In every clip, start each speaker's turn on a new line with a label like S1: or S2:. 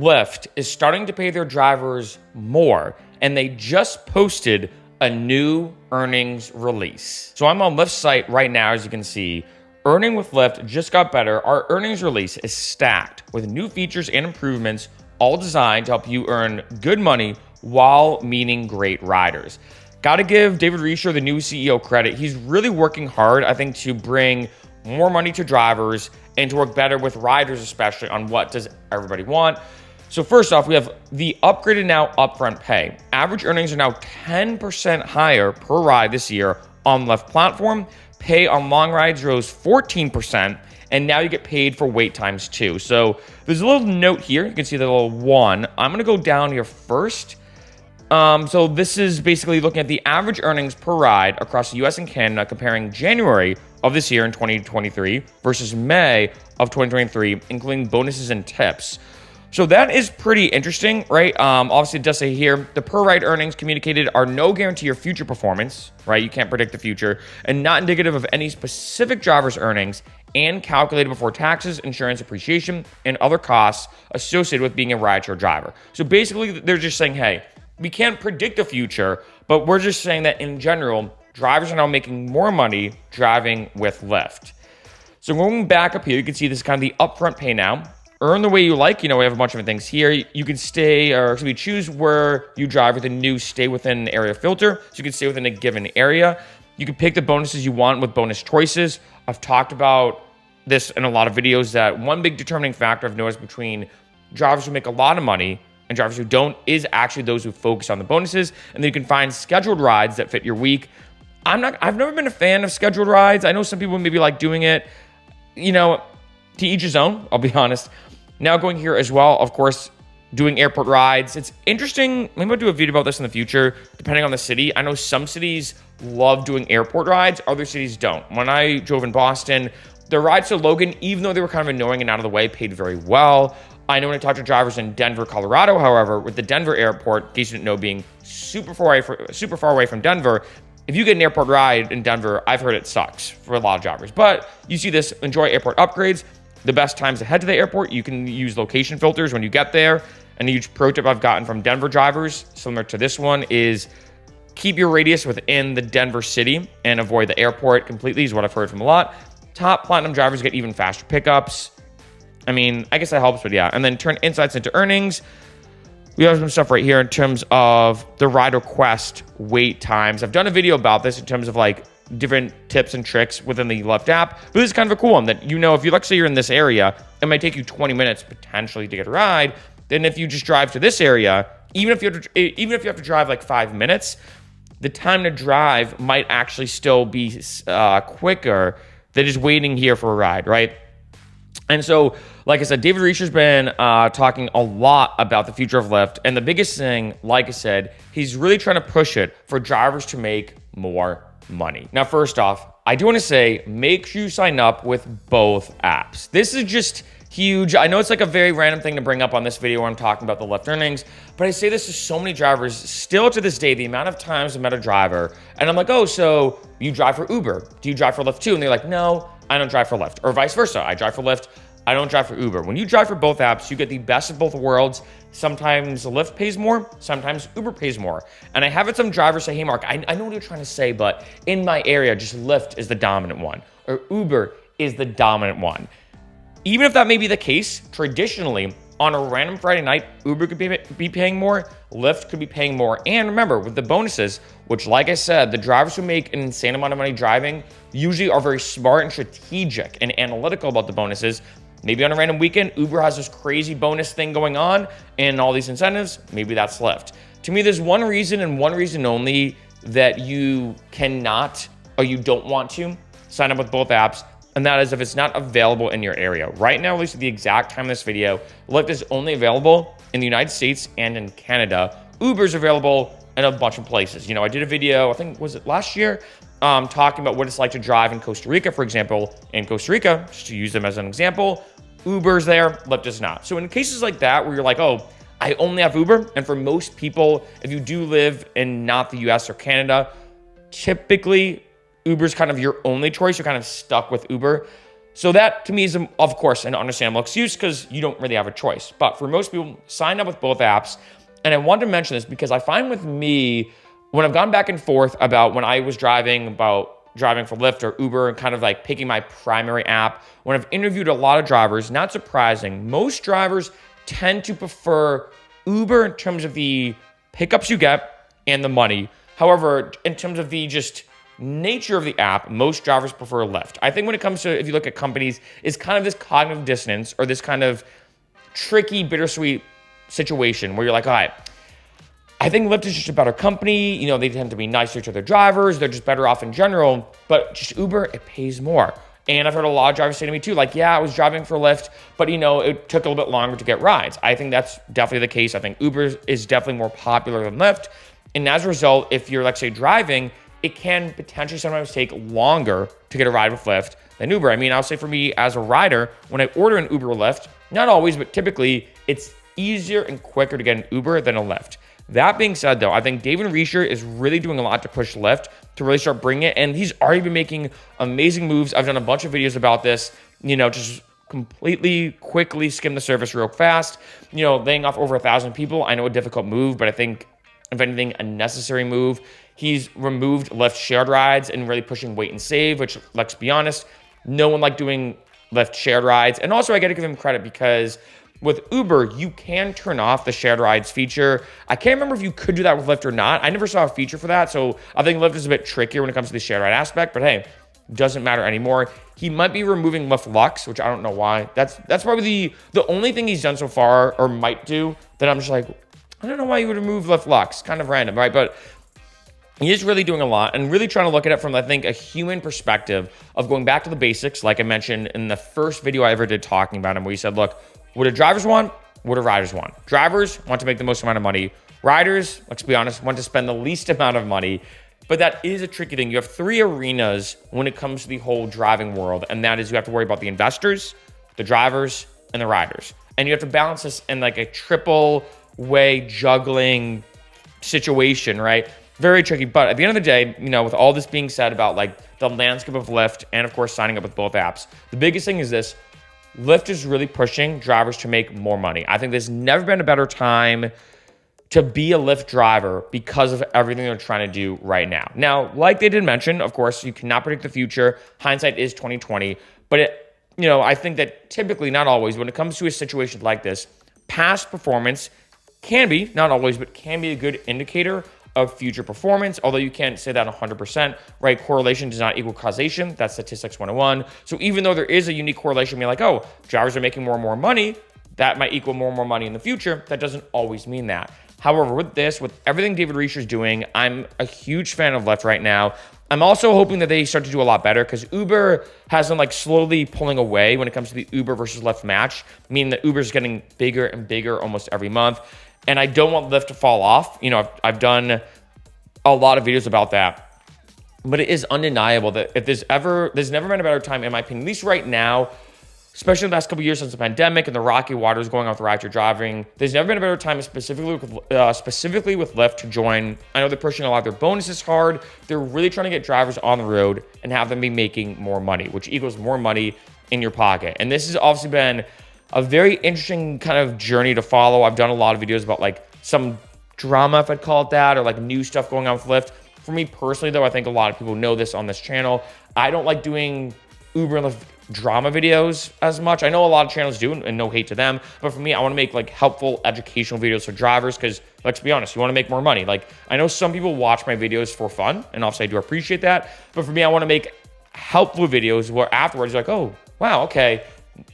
S1: Lyft is starting to pay their drivers more, and they just posted a new earnings release. So I'm on Lyft's site right now, as you can see. Earning with Lyft just got better. Our earnings release is stacked with new features and improvements, all designed to help you earn good money while meeting great riders. Got to give David Risher, the new CEO, credit. He's really working hard, I think, to bring more money to drivers and to work better with riders, especially on what does everybody want. So first off, we have the upgraded now upfront pay. Average earnings are now 10% higher per ride this year on Lyft platform. Pay on long rides rose 14%, and now you get paid for wait times too. So there's a little note here. You can see the little one. I'm gonna go down here first. So this is basically looking at the average earnings per ride across the US and Canada, comparing January of this year in 2023 versus May of 2023, including bonuses and tips. So that is pretty interesting, right? Obviously, it does say here, the per ride earnings communicated are no guarantee of future performance, right? You can't predict the future, and not indicative of any specific driver's earnings, and calculated before taxes, insurance, appreciation, and other costs associated with being a rideshare driver. So basically, they're just saying, hey, we can't predict the future, but we're just saying that in general, drivers are now making more money driving with Lyft. So going back up here, you can see this is kind of the upfront pay now. Earn the way you like. We have a bunch of different things here. You can choose where you drive with a new stay within area filter. So you can stay within a given area. You can pick the bonuses you want with bonus choices. I've talked about this in a lot of videos, that one big determining factor I've noticed between drivers who make a lot of money and drivers who don't is actually those who focus on the bonuses. And then you can find scheduled rides that fit your week. I've never been a fan of scheduled rides. I know some people maybe like doing it, to each his own, I'll be honest. Now going here as well, of course, doing airport rides. It's interesting. Maybe I'll do a video about this in the future, depending on the city. I know some cities love doing airport rides. Other cities don't. When I drove in Boston, the rides to Logan, even though they were kind of annoying and out of the way, paid very well. I know when I talked to drivers in Denver, Colorado, however, with the Denver airport, in case you didn't know, being super far away from Denver, if you get an airport ride in Denver, I've heard it sucks for a lot of drivers. But you see this, enjoy airport upgrades. The best times to head to the airport, you can use location filters when you get there. And a huge pro tip I've gotten from Denver drivers, similar to this one, is keep your radius within the Denver city and avoid the airport completely, is what I've heard from a lot. Top platinum drivers get even faster pickups. I guess that helps, but yeah. And then turn insights into earnings. We have some stuff right here in terms of the ride request wait times. I've done a video about this in terms of different tips and tricks within the Lyft app. But this is kind of a cool one that, if you, say you're in this area, it might take you 20 minutes potentially to get a ride. Then if you just drive to this area, even if you have to drive 5 minutes, the time to drive might actually still be quicker than just waiting here for a ride, right? And so, like I said, David Risher's been talking a lot about the future of Lyft. And the biggest thing, like I said, he's really trying to push it for drivers to make more money. Now, first off, I do want to say, make sure you sign up with both apps. This is just huge. I know it's a very random thing to bring up on this video where I'm talking about the Lyft earnings, but I say this to so many drivers still to this day, the amount of times I met a driver and I'm like, oh, so you drive for Uber. Do you drive for Lyft too? And they're like, no, I don't drive for Lyft. Or vice versa. I drive for Lyft. I don't drive for Uber. When you drive for both apps, you get the best of both worlds. Sometimes Lyft pays more, sometimes Uber pays more. And I have had some drivers say, hey, Mark, I know what you're trying to say, but in my area, just Lyft is the dominant one, or Uber is the dominant one. Even if that may be the case, traditionally, on a random Friday night, Uber could be paying more, Lyft could be paying more. And remember, with the bonuses, which, like I said, the drivers who make an insane amount of money driving usually are very smart and strategic and analytical about the bonuses. Maybe on a random weekend, Uber has this crazy bonus thing going on and all these incentives. Maybe that's Lyft. To me, there's one reason and one reason only that you cannot or you don't want to sign up with both apps, and that is if it's not available in your area. Right now, at least at the exact time of this video, Lyft is only available in the United States and in Canada. Uber is available in a bunch of places. I did a video, I think, was it last year, talking about what it's like to drive in Costa Rica, for example. In Costa Rica, just to use them as an example, Uber's there, Lyft is not. So in cases like that where you're like, oh, I only have Uber, and for most people, if you do live in not the US or Canada, typically Uber's kind of your only choice. You're kind of stuck with Uber. So that to me is, of course, an understandable excuse because you don't really have a choice. But for most people, sign up with both apps. And I want to mention this because I find with me, when I've gone back and forth about when I was driving for Lyft or Uber and kind of like picking my primary app, when I've interviewed a lot of drivers, not surprising, most drivers tend to prefer Uber in terms of the pickups you get and the money. However, in terms of the just nature of the app, most drivers prefer Lyft. I think when it comes to, if you look at companies, it's kind of this cognitive dissonance or this kind of tricky, bittersweet situation where you're like, all right, I think Lyft is just a better company. You know, they tend to be nicer to their drivers. They're just better off in general. But just Uber, it pays more. And I've heard a lot of drivers say to me too, like, yeah, I was driving for Lyft, but you know, it took a little bit longer to get rides. I think that's definitely the case. I think Uber is definitely more popular than Lyft. And as a result, if you're, let's say, driving, it can potentially sometimes take longer to get a ride with Lyft than Uber. I mean, I'll say for me as a rider, when I order an Uber or Lyft, not always, but typically it's easier and quicker to get an Uber than a Lyft. That being said, though, I think David Reisher is really doing a lot to push Lyft to really start bringing it. And he's already been making amazing moves. I've done a bunch of videos about this, you know, just completely quickly skim the surface real fast, you know, laying off over 1,000 people. I know a difficult move, but I think if anything, a necessary move. He's removed Lyft shared rides and really pushing wait and save, which, let's be honest, no one liked doing Lyft shared rides. And also I got to give him credit because with Uber, you can turn off the shared rides feature. I can't remember if you could do that with Lyft or not. I never saw a feature for that. So I think Lyft is a bit trickier when it comes to the shared ride aspect, but hey, doesn't matter anymore. He might be removing Lyft Lux, which I don't know why. That's probably the only thing he's done so far or might do that I'm just like, I don't know why you would remove Lyft Lux. Kind of random, right? But he is really doing a lot and really trying to look at it from, I think, a human perspective of going back to the basics, like I mentioned in the first video I ever did talking about him, where he said, look, what do drivers want? What do riders want? Drivers want to make the most amount of money. Riders, let's be honest, want to spend the least amount of money. But that is a tricky thing. You have three arenas when it comes to the whole driving world, and that is you have to worry about the investors, the drivers, and the riders. And you have to balance this in like a triple way juggling situation, right? Very tricky. But at the end of the day, you know, with all this being said about like the landscape of Lyft and of course signing up with both apps, the biggest thing is this: Lyft is really pushing drivers to make more money. I think there's never been a better time to be a Lyft driver because of everything they're trying to do right now. Now, like they did mention, of course, you cannot predict the future. Hindsight is 2020, but it, you know, I think that typically, not always, when it comes to a situation like this, past performance can be, not always, but can be a good indicator of future performance, although you can't say that 100%, right? Correlation does not equal causation. That's statistics 101. So even though there is a unique correlation, being like, oh, drivers are making more and more money, that might equal more and more money in the future. That doesn't always mean that. However, with this, with everything David Reisher is doing, I'm a huge fan of Lyft right now. I'm also hoping that they start to do a lot better because Uber has been like slowly pulling away when it comes to the Uber versus Lyft match, meaning that Uber is getting bigger and bigger almost every month. And I don't want Lyft to fall off. You know, I've done a lot of videos about that, but it is undeniable that if there's never been a better time, in my opinion, at least right now, especially in the last couple of years since the pandemic and the rocky waters going on with rideshare driving, there's never been a better time specifically with Lyft to join. I know they're pushing a lot of their bonuses hard. They're really trying to get drivers on the road and have them be making more money, which equals more money in your pocket. And this has obviously been a very interesting kind of journey to follow. I've done a lot of videos about like some drama, if I'd call it that, or like new stuff going on with Lyft. For me personally, though, I think a lot of people know this on this channel. I don't like doing Uber and Lyft drama videos as much. I know a lot of channels do, and no hate to them, but for me, I want to make like helpful educational videos for drivers because let's be honest, you want to make more money. Like I know some people watch my videos for fun, and obviously I do appreciate that, but for me, I want to make helpful videos where afterwards you're like, oh, wow, okay.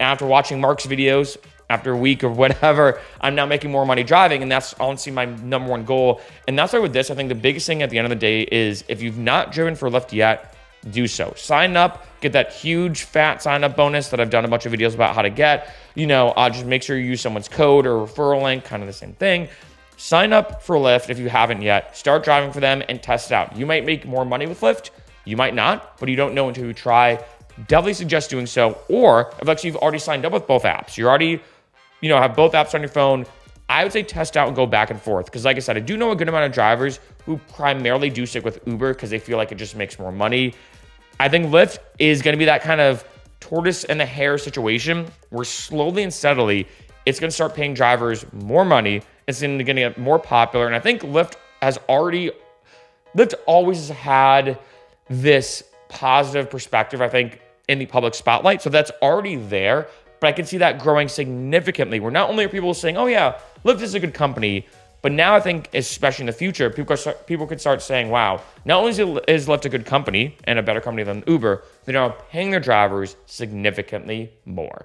S1: After watching Mark's videos, after a week or whatever, I'm now making more money driving, and that's honestly my number one goal. And that's why with this, I think the biggest thing at the end of the day is if you've not driven for Lyft yet, do so. Sign up, get that huge fat sign up bonus that I've done a bunch of videos about how to get. You know, just make sure you use someone's code or referral link, kind of the same thing. Sign up for Lyft if you haven't yet. Start driving for them and test it out. You might make more money with Lyft. You might not, but you don't know until you try. Definitely suggest doing so. Or if actually you've already signed up with both apps, you already, you know, have both apps on your phone, I would say test out and go back and forth. Because like I said, I do know a good amount of drivers who primarily do stick with Uber because they feel like it just makes more money. I think Lyft is going to be that kind of tortoise and the hare situation where slowly and steadily it's going to start paying drivers more money. It's going to get more popular. And I think Lyft always had this positive perspective, I think, in the public spotlight. So that's already there. But I can see that growing significantly, where not only are people saying, oh yeah, Lyft is a good company, but now I think, especially in the future, people could start saying, wow, not only is Lyft a good company and a better company than Uber, they're now paying their drivers significantly more.